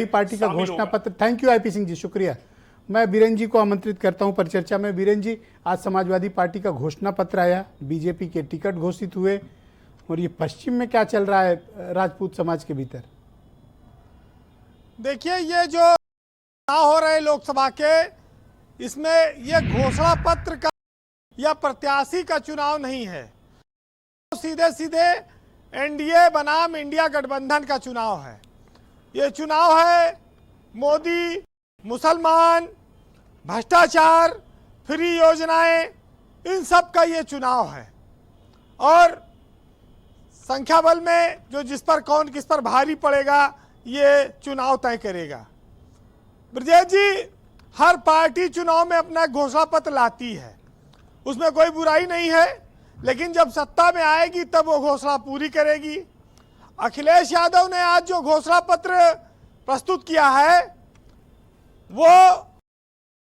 Party का घोषणा पत्र। Thank you IP Singh ji, शुक्रिया। मैं बीरेन जी को आमंत्रित करता हूं परिचर्चा में। बीरेन जी, आज समाजवादी पार्टी का घोषणा पत्र आया, बीजेपी के टिकट घोषित हुए, और ये पश्चिम में क्या चल रहा है राजपूत समाज के भीतर? देखिए, ये जो चुनाव हो रहे लोकसभा के, इसमें ये घोषणा पत्र का या प्रत्याशी का चुनाव नहीं है, सीधे सीधे एनडीए बनाम इंडिया गठबंधन का चुनाव है। ये चुनाव है मोदी, मुसलमान, भ्रष्टाचार, फ्री योजनाएं, इन सब का ये चुनाव है। और संख्या बल में जो जिस पर कौन किस पर भारी पड़ेगा, ये चुनाव तय करेगा। ब्रजेश जी, हर पार्टी चुनाव में अपना घोषणा पत्र लाती है, उसमें कोई बुराई नहीं है, लेकिन जब सत्ता में आएगी तब वो घोषणा पूरी करेगी। अखिलेश यादव ने आज जो घोषणा पत्र प्रस्तुत किया है, वो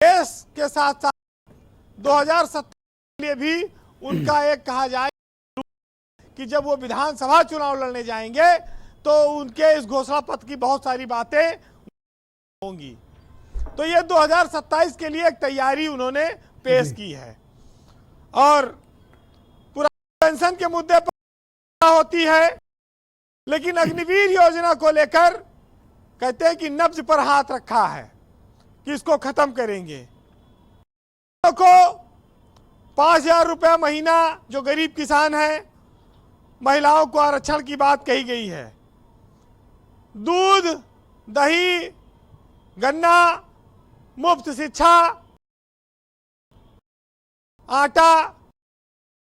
देश के साथ साथ 2017 के लिए भी उनका एक कहा जाए कि जब वो विधानसभा चुनाव लड़ने जाएंगे तो उनके इस घोषणा पत्र की बहुत सारी बातें होंगी। तो ये 2027 के लिए एक तैयारी उन्होंने पेश की है। और पूरा पेंशन के मुद्दे पर होती है, लेकिन अग्निवीर योजना को लेकर कहते हैं कि नब्ज पर हाथ रखा है कि इसको खत्म करेंगे। को 5,000 रुपया महीना जो गरीब किसान हैं, महिलाओं को आरक्षण की बात कही गई है। दूध, दही, गन्ना, मुफ्त शिक्षा, आटा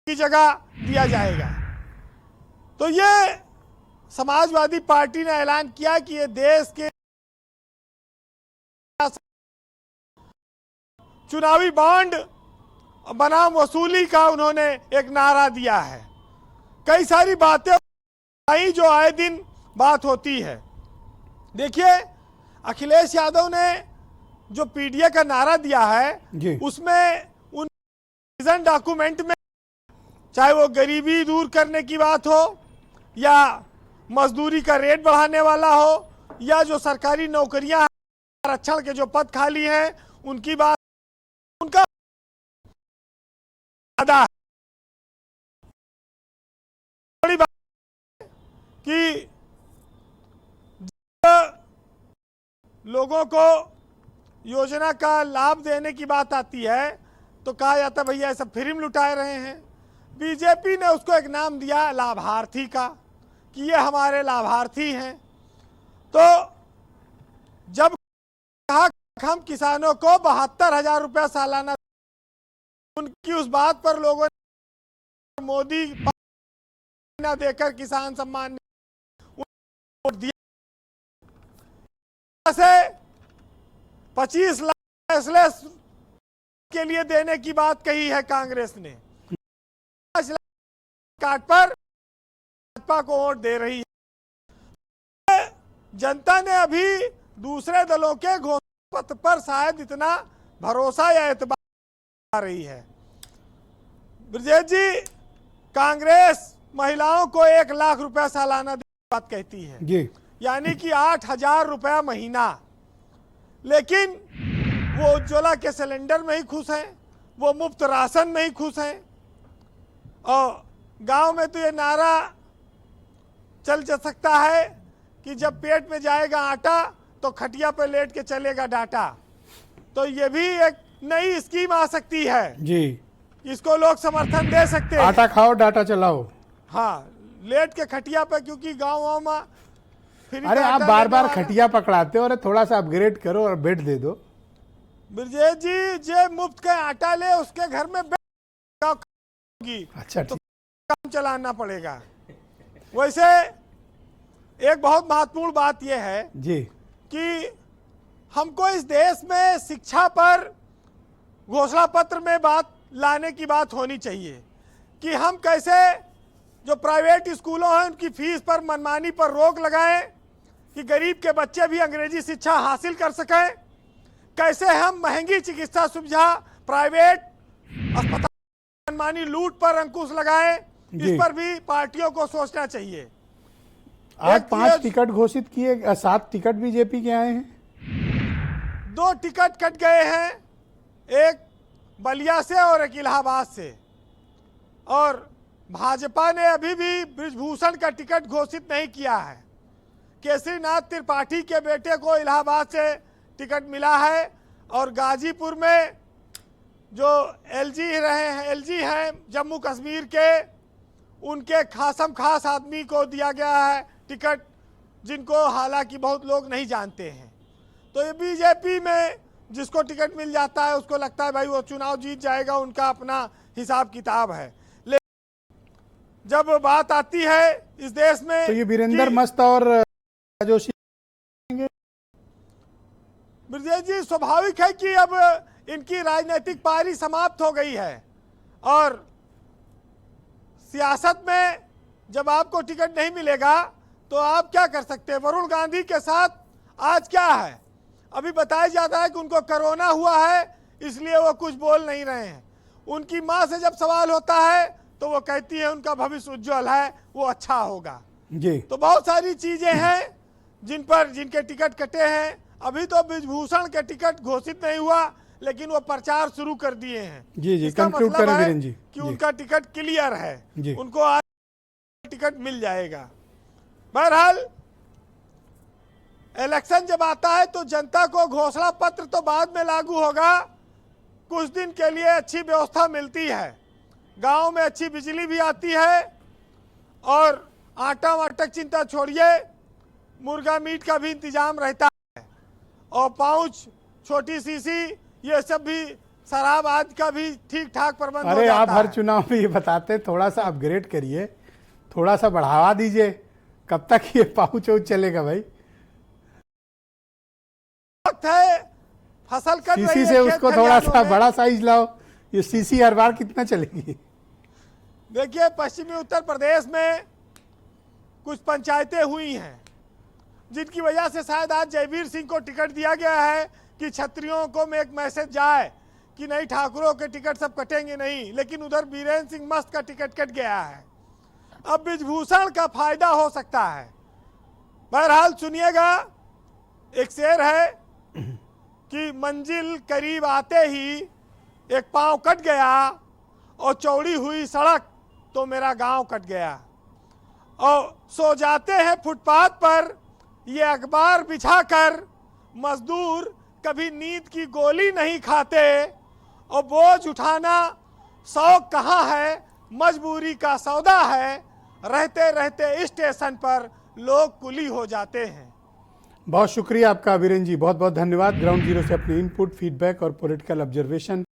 की जगह दिया जाएगा। तो ये समाजवादी पार्टी ने ऐलान किया कि ये देश के चुनावी बॉन्ड बनाम वसूली का उन्होंने एक नारा दिया है। कई सारी बातें आई जो आए दिन बात होती है। देखिए, अखिलेश यादव ने जो पीडीए का नारा दिया है, उसमें उन विजन डॉक्यूमेंट में चाहे वो गरीबी दूर करने की बात हो, या मजदूरी का रेट बढ़ाने वाला हो, या जो सरकारी नौकरियां आरक्षण के जो पद खाली हैं उनकी बात, उनका वादा बड़ी बात कि लोगों को योजना का लाभ देने की बात आती है तो कहा जाता है भैया सब फ्री में लुटाए रहे हैं। बीजेपी ने उसको एक नाम दिया लाभार्थी का, कि ये हमारे लाभार्थी हैं। तो जब कहा हम किसानों को 72,000 रुपया सालाना, उनकी उस बात पर लोगों ने मोदी न देकर किसान सम्मान वोट दिया। से 25 लाख फैसले के लिए देने की बात कही है कांग्रेस ने। 5 लाख काट पर भाजपा को वोट दे रही है। जनता ने अभी दूसरे दलों के घोषणा पत्र पर शायद इतना भरोसा या एतबार आ रही है। ब्रजेश जी, कांग्रेस महिलाओं को 1 लाख रुपया सालाना देने की बात कहती है, यानी कि 8,000 रुपया महीना। लेकिन वो उज्ज्वला के सिलेंडर में ही खुश हैं, वो मुफ्त राशन में ही खुश हैं। और गांव में तो ये नारा चल सकता है कि जब पेट में जाएगा आटा तो खटिया पर लेट के चलेगा डाटा। तो ये भी एक नई स्कीम आ सकती है जी, इसको लोग समर्थन दे सकते हैं। आटा खाओ डाटा चलाओ। हाँ, लेट के खटिया पे, क्योंकि गाँव में अरे आप बार बार खटिया पकड़ाते हो, अरे थोड़ा सा अपग्रेड करो और बेड दे दो। ब्रजेश जी, जे मुफ्त का आटा ले उसके घर में बेड होगी, अच्छा, तो काम चलाना पड़ेगा। वैसे एक बहुत महत्वपूर्ण बात यह है जी कि हमको इस देश में शिक्षा पर घोषणा पत्र में बात लाने की बात होनी चाहिए कि हम कैसे जो प्राइवेट स्कूलों हैं उनकी फीस पर मनमानी पर रोक लगाएं कि गरीब के बच्चे भी अंग्रेजी शिक्षा हासिल कर सकें। कैसे हम महंगी चिकित्सा सुविधा प्राइवेट अस्पताल मनमानी लूट पर अंकुश लगाएं, इस पर भी पार्टियों को सोचना चाहिए। आज 5 टिकट घोषित किए, 7 टिकट बीजेपी के आए हैं। 2 टिकट कट गए हैं, एक बलिया से और एक इलाहाबाद से। और भाजपा ने अभी भी बृजभूषण का टिकट घोषित नहीं किया है। केसरीनाथ त्रिपाठी के बेटे को इलाहाबाद से टिकट मिला है और गाजीपुर में जो एलजी हैं जम्मू कश्मीर के, उनके खासम खास आदमी को दिया गया है टिकट, जिनको हालांकि बहुत लोग नहीं जानते हैं। तो ये बीजेपी में जिसको टिकट मिल जाता है उसको लगता है भाई वो चुनाव जीत जाएगा, उनका अपना हिसाब किताब है। लेकिन जब बात आती है इस देश में, तो ये वीरेंद्र मस्त और जोशी, ब्रजेश जी, स्वाभाविक है कि अब इनकी राजनीतिक पारी समाप्त हो गई है और सियासत में जब आपको टिकट नहीं मिलेगा तो आप क्या कर सकते हैं। वरुण गांधी के साथ आज क्या है, अभी बताया जाता है कि उनको कोरोना हुआ है इसलिए वो कुछ बोल नहीं रहे हैं। उनकी मां से जब सवाल होता है तो वो कहती है उनका भविष्य उज्जवल है, वो अच्छा होगा जी। तो बहुत सारी चीजें हैं जिनके टिकट कटे हैं। अभी तो बृजभूषण के टिकट घोषित नहीं हुआ लेकिन वो प्रचार शुरू कर दिए हैं। जी इसका कंक्लूड मतलब करें है वीरेंद्र जी कि उनका टिकट क्लियर है, उनको आज टिकट मिल जाएगा। बहरहाल इलेक्शन जब आता है तो जनता को घोषणा पत्र तो बाद में लागू होगा, कुछ दिन के लिए अच्छी व्यवस्था मिलती है, गांव में अच्छी बिजली भी आती है और आटा वाटा चिंता छोड़िए, मुर्गा मीट का भी इंतजाम रहता है और पाउच, छोटी सीसी, ये सब भी, शराब आदि का भी ठीक ठाक प्रबंध हो जाता है। अरे आप हर चुनाव में ये बताते, थोड़ा सा अपग्रेड करिए, थोड़ा सा बढ़ावा दीजिए, कब तक ये पाउच वाउच चलेगा भाई। वक्त है, फसल कट रही है, सीसी से उसको खेत थोड़ा खलिहानों सा में। बड़ा साइज लाओ, ये सीसी हर बार कितना चलेगी। देखिए पश्चिमी उत्तर प्रदेश में कुछ पंचायतें हुई हैं जिनकी वजह से शायद आज जयवीर सिंह को टिकट दिया गया है कि छत्रियों को में एक मैसेज जाए कि नहीं, ठाकुरों के टिकट सब कटेंगे नहीं, लेकिन उधर बीरेंद्र सिंह मस्त का टिकट कट गया है। अब बृजभूषण का फायदा हो सकता है। बहरहाल सुनिएगा, एक शेर है कि मंजिल करीब आते ही एक पांव कट गया और चौड़ी हुई सड़क तो मेरा गांव कट गया। और सो जाते हैं फुटपाथ पर ये अखबार बिछाकर, मजदूर कभी नींद की गोली नहीं खाते और बोझ उठाना शौक कहाँ है, मजबूरी का सौदा है, रहते रहते स्टेशन पर लोग कुली हो जाते हैं। बहुत शुक्रिया आपका वीरेंद्र जी, बहुत बहुत धन्यवाद। ग्राउंड जीरो से अपने इनपुट, फीडबैक और पॉलिटिकल ऑब्जर्वेशन